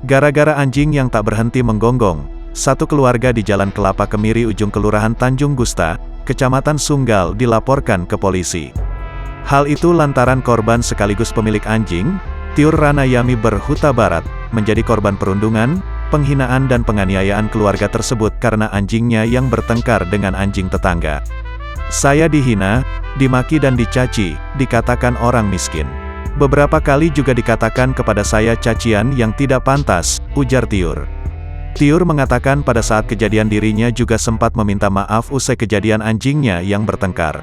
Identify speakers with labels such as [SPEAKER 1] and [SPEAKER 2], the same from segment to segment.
[SPEAKER 1] Gara-gara anjing yang tak berhenti menggonggong, satu keluarga di Jalan Kelapa Kemiri Ujung Kelurahan Tanjung Gusta, Kecamatan Sunggal dilaporkan ke polisi. Hal itu lantaran korban sekaligus pemilik anjing, Tiur Ranayami Berhuta Barat, menjadi korban perundungan, penghinaan dan penganiayaan keluarga tersebut karena anjingnya yang bertengkar dengan anjing tetangga. Saya dihina, dimaki dan dicaci, dikatakan orang miskin. Beberapa kali juga dikatakan kepada saya cacian yang tidak pantas, ujar Tiur. Tiur mengatakan pada saat kejadian dirinya juga sempat meminta maaf usai kejadian anjingnya yang bertengkar.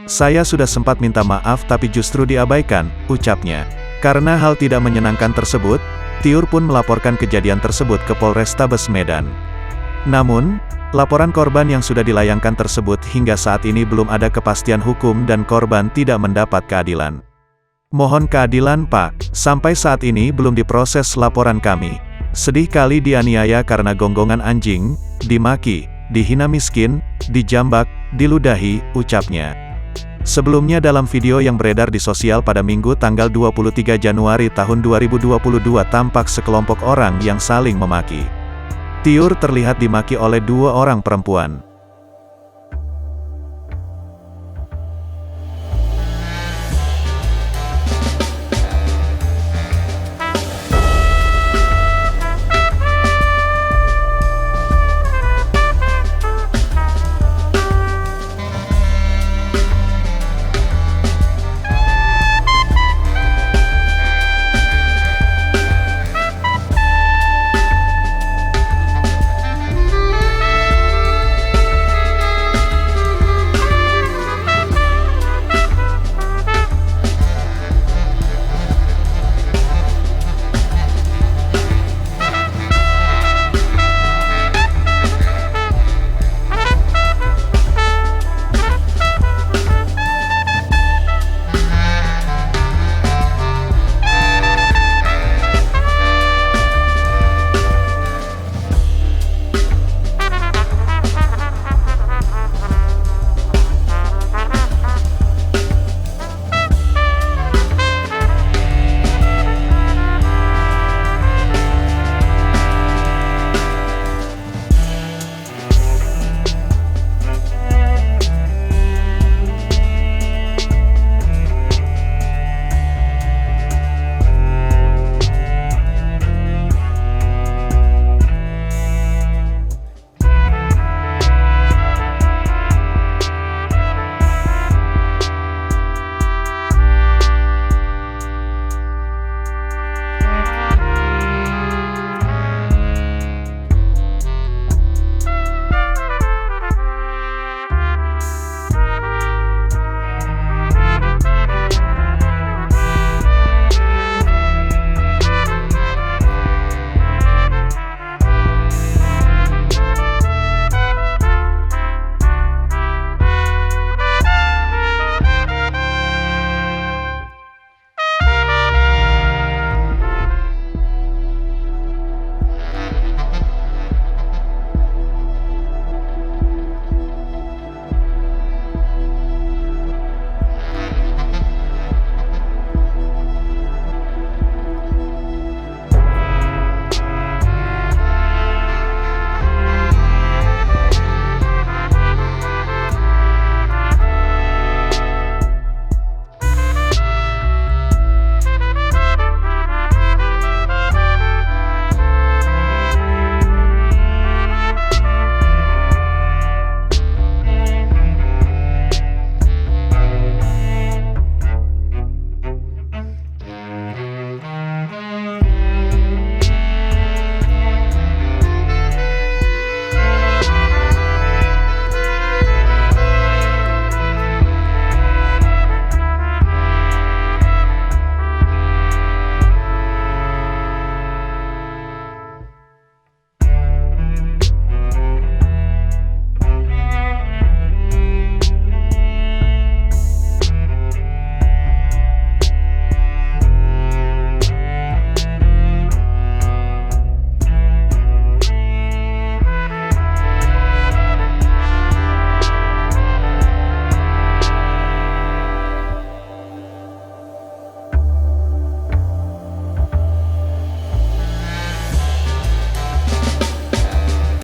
[SPEAKER 1] Saya sudah sempat minta maaf tapi justru diabaikan, ucapnya. Karena hal tidak menyenangkan tersebut, Tiur pun melaporkan kejadian tersebut ke Polrestabes Medan. Namun, laporan korban yang sudah dilayangkan tersebut hingga saat ini belum ada kepastian hukum dan korban tidak mendapat keadilan. Mohon keadilan Pak, sampai saat ini belum diproses laporan kami. Sedih kali dianiaya karena gonggongan anjing, dimaki, dihina miskin, dijambak, diludahi, ucapnya. Sebelumnya dalam video yang beredar di sosial pada Minggu tanggal 23 Januari tahun 2022 tampak sekelompok orang yang saling memaki. Tiur terlihat dimaki oleh dua orang perempuan.